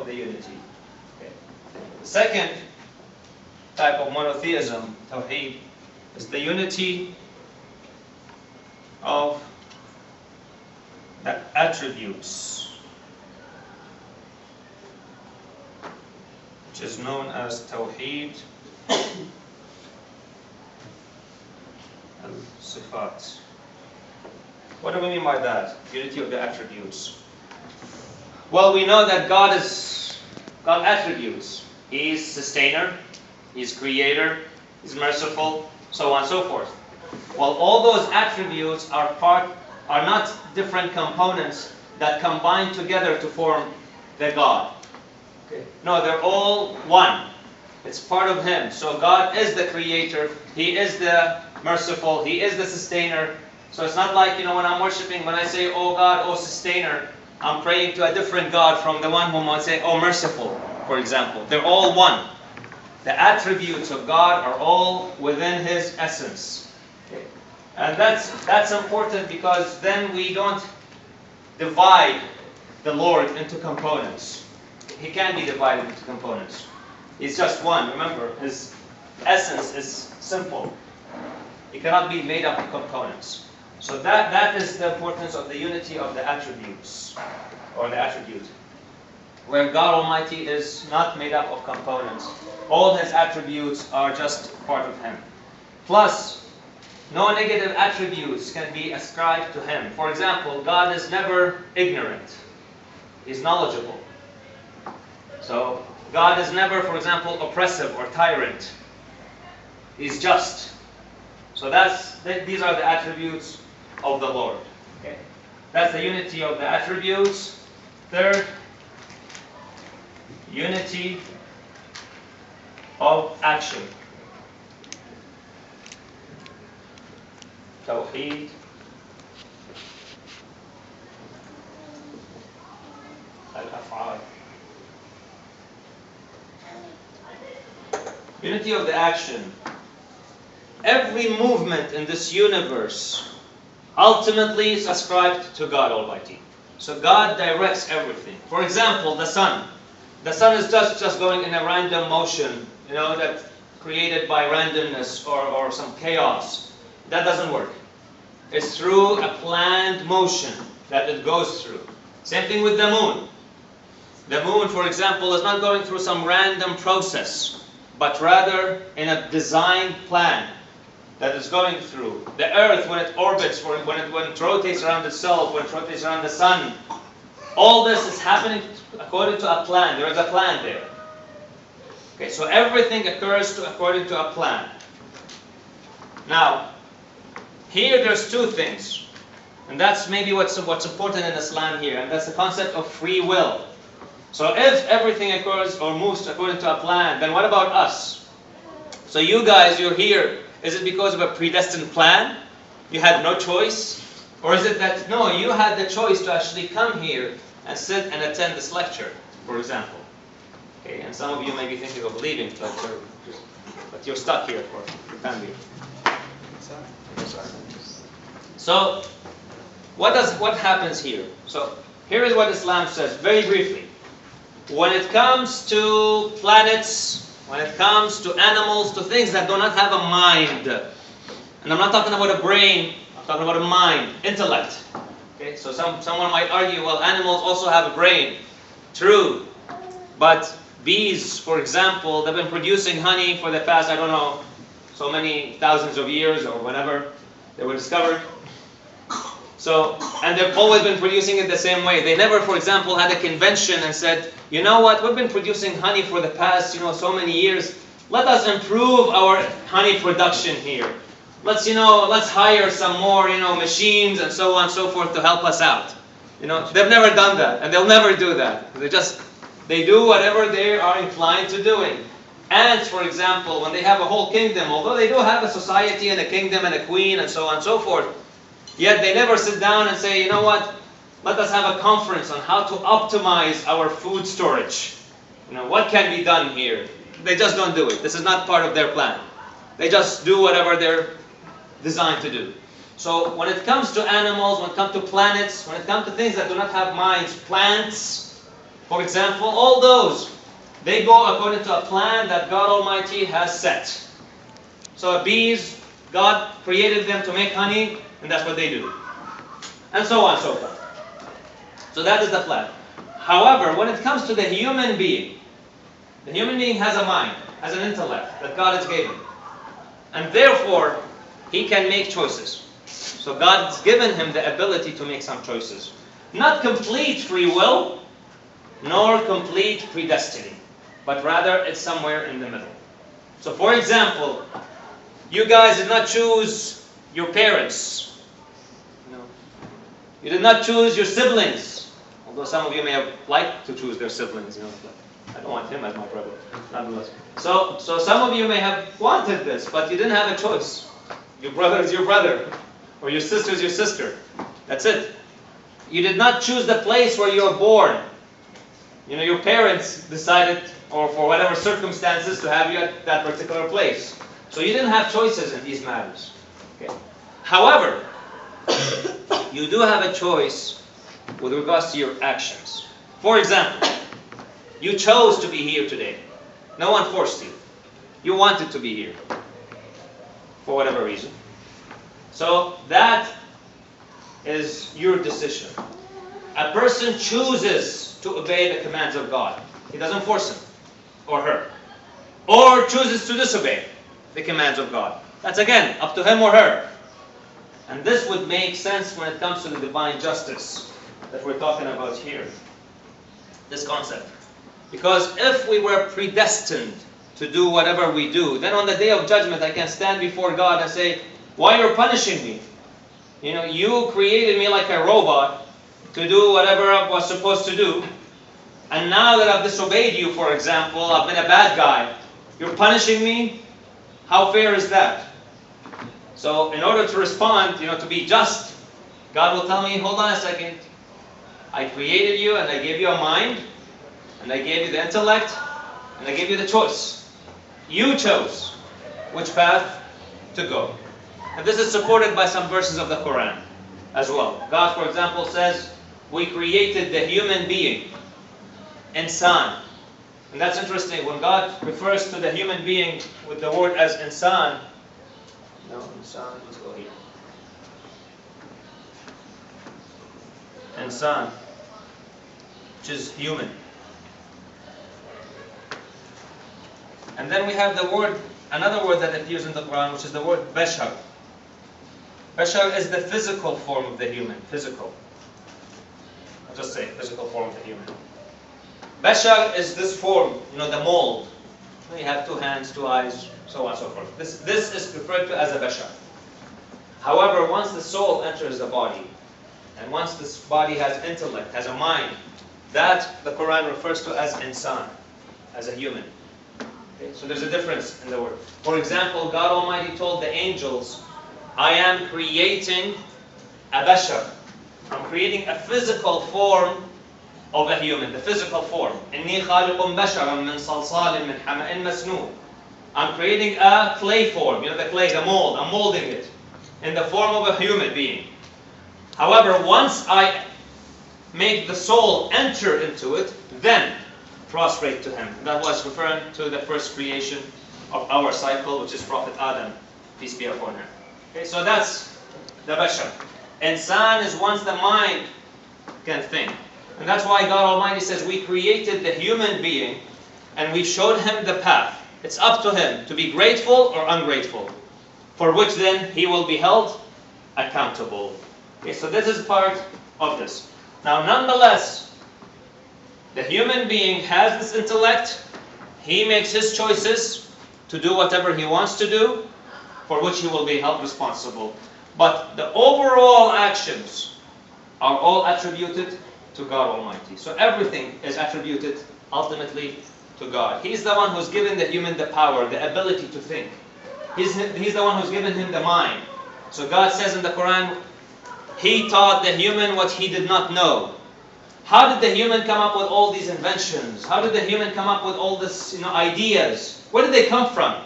of the unity. Okay. The second type of monotheism, tawheed, is the unity of the attributes, which is known as tawheed al-sifat. What do we mean by that? Unity of the attributes. Well, we know that God has got attributes. He is sustainer, He is creator, He is merciful, so on and so forth. Well, all those attributes are not different components that combine together to form the God. Okay. No, they're all one. It's part of Him. So God is the creator, He is the merciful, He is the sustainer. So it's not like, when I'm worshiping, when I say, oh God, oh sustainer, I'm praying to a different God from the one whom I say, oh merciful, for example. They're all one. The attributes of God are all within His essence. Okay. And that's important, because then we don't divide the Lord into components. He can't be divided into components. He's just one. Remember, His essence is simple. He cannot be made up of components. So that is the importance of the unity of the attributes, or the attribute, where God Almighty is not made up of components. All His attributes are just part of Him. Plus, no negative attributes can be ascribed to Him. For example, God is never ignorant. He's knowledgeable. So, God is never, for example, oppressive or tyrant. He's just. So these are the attributes of the Lord. Okay? That's the unity of the attributes. Third, unity of action. Tawheed al-af'al. Unity of the action. Every movement in this universe ultimately is ascribed to God Almighty. So God directs everything. For example, the sun. The sun is just going in a random motion, that's created by randomness or some chaos. That doesn't work. It's through a planned motion that it goes through. Same thing with the moon. The moon, for example, is not going through some random process, but rather in a designed plan that is going through. The earth, when it orbits, when it rotates around itself, when it rotates around the sun, all this is happening according to a plan. There is a plan there. Okay, so everything occurs according to a plan. Now, here there's two things. And that's maybe what's important in Islam here. And that's the concept of free will. So if everything occurs or moves according to a plan, then what about us? So you guys, you're here. Is it because of a predestined plan? You had no choice? Or is it that, no, you had the choice to actually come here and sit and attend this lecture, for example? Okay, and some of you may be thinking of leaving, but you're stuck here for the time being. So, what happens here? So, here is what Islam says, very briefly. When it comes to planets, when it comes to animals, to things that do not have a mind, and I'm not talking about a brain, I'm talking about a mind, intellect. Okay, so someone might argue, well, animals also have a brain. True, but bees, for example, they've been producing honey for the past, I don't know, so many thousands of years or whatever they were discovered. So, and they've always been producing it the same way. They never, for example, had a convention and said, you know what, we've been producing honey for the past, so many years. Let us improve our honey production here. Let's hire some more, machines and so on and so forth to help us out. They've never done that, and they'll never do that. They do whatever they are inclined to doing. Ants, for example, when they have a whole kingdom, although they do have a society and a kingdom and a queen and so on and so forth, yet they never sit down and say, you know what, let us have a conference on how to optimize our food storage. What can be done here? They just don't do it. This is not part of their plan. They just do whatever they're designed to do. So when it comes to animals, when it comes to planets, when it comes to things that do not have minds, plants, For example, all those, they go according to a plan that God Almighty has set. So bees, God created them to make honey, and that's what they do. And so on and so forth. So that is the plan. However, when it comes to the human being has a mind, has an intellect that God has given. And therefore, he can make choices. So God has given him the ability to make some choices. Not complete free will, nor complete predestiny, but rather it's somewhere in the middle. So for example, you guys did not choose your parents. No. You did not choose your siblings. Although some of you may have liked to choose their siblings. I don't want him as my brother. So some of you may have wanted this, but you didn't have a choice. Your brother is your brother, or your sister is your sister. That's it. You did not choose the place where you were born. Your parents decided, or for whatever circumstances, to have you at that particular place. So you didn't have choices in these matters. Okay. However, you do have a choice with regards to your actions. For example, you chose to be here today. No one forced you. You wanted to be here for whatever reason. So that is your decision. A person chooses to obey the commands of God. He doesn't force him or her. Or chooses to disobey the commands of God. That's again up to him or her. And this would make sense when it comes to the divine justice that we're talking about here. This concept. Because if we were predestined to do whatever we do, then on the day of judgment I can stand before God and say, why you're punishing me? You created me like a robot to do whatever I was supposed to do. And now that I've disobeyed you, for example, I've been a bad guy, you're punishing me? How fair is that? So in order to respond, to be just, God will tell me, hold on a second. I created you and I gave you a mind, and I gave you the intellect, and I gave you the choice. You chose which path to go. And this is supported by some verses of the Quran as well. God, for example, says, we created the human being, insan. And that's interesting. When God refers to the human being with the word as insan, insan, let's go here. Insan, which is human. And then we have the word, another word that appears in the Quran, which is the word bashar. Bashar is the physical form of the human. Physical. I'll just say physical form of the human. Bashar is this form, the mold. You have 2 hands, 2 eyes, so on and so forth. This is referred to as a bashar. However, once the soul enters the body, and once this body has intellect, has a mind, that the Quran refers to as insan, as a human. Okay? So there's a difference in the word. For example, God Almighty told the angels, I am creating a bashar. I'm creating a physical form of a human, the physical form. إِنِّي خَالِقٌ بَشَرًا مِّن صَلْصَالٍ مِّن حَمَإٍ مَسْنُونٍ. I'm creating a clay form, the clay, the mold. I'm molding it in the form of a human being. However, once I make the soul enter into it, then prostrate to him. That was referring to the first creation of our cycle, which is Prophet Adam, peace be upon him. Okay, so that's the bashar. Insan is once the mind can think. And that's why God Almighty says we created the human being and we showed him the path. It's up to him to be grateful or ungrateful, for which then he will be held accountable. Okay, so this is part of this. Now, nonetheless, the human being has this intellect. He makes his choices to do whatever he wants to do, for which he will be held responsible. But the overall actions are all attributed to God Almighty. So everything is attributed ultimately to God. He's the one who's given the human the power, the ability to think. He's the one who's given him the mind. So God says in the Quran, He taught the human what he did not know. How did the human come up with all these inventions? How did the human come up with all these ideas? Where did they come from?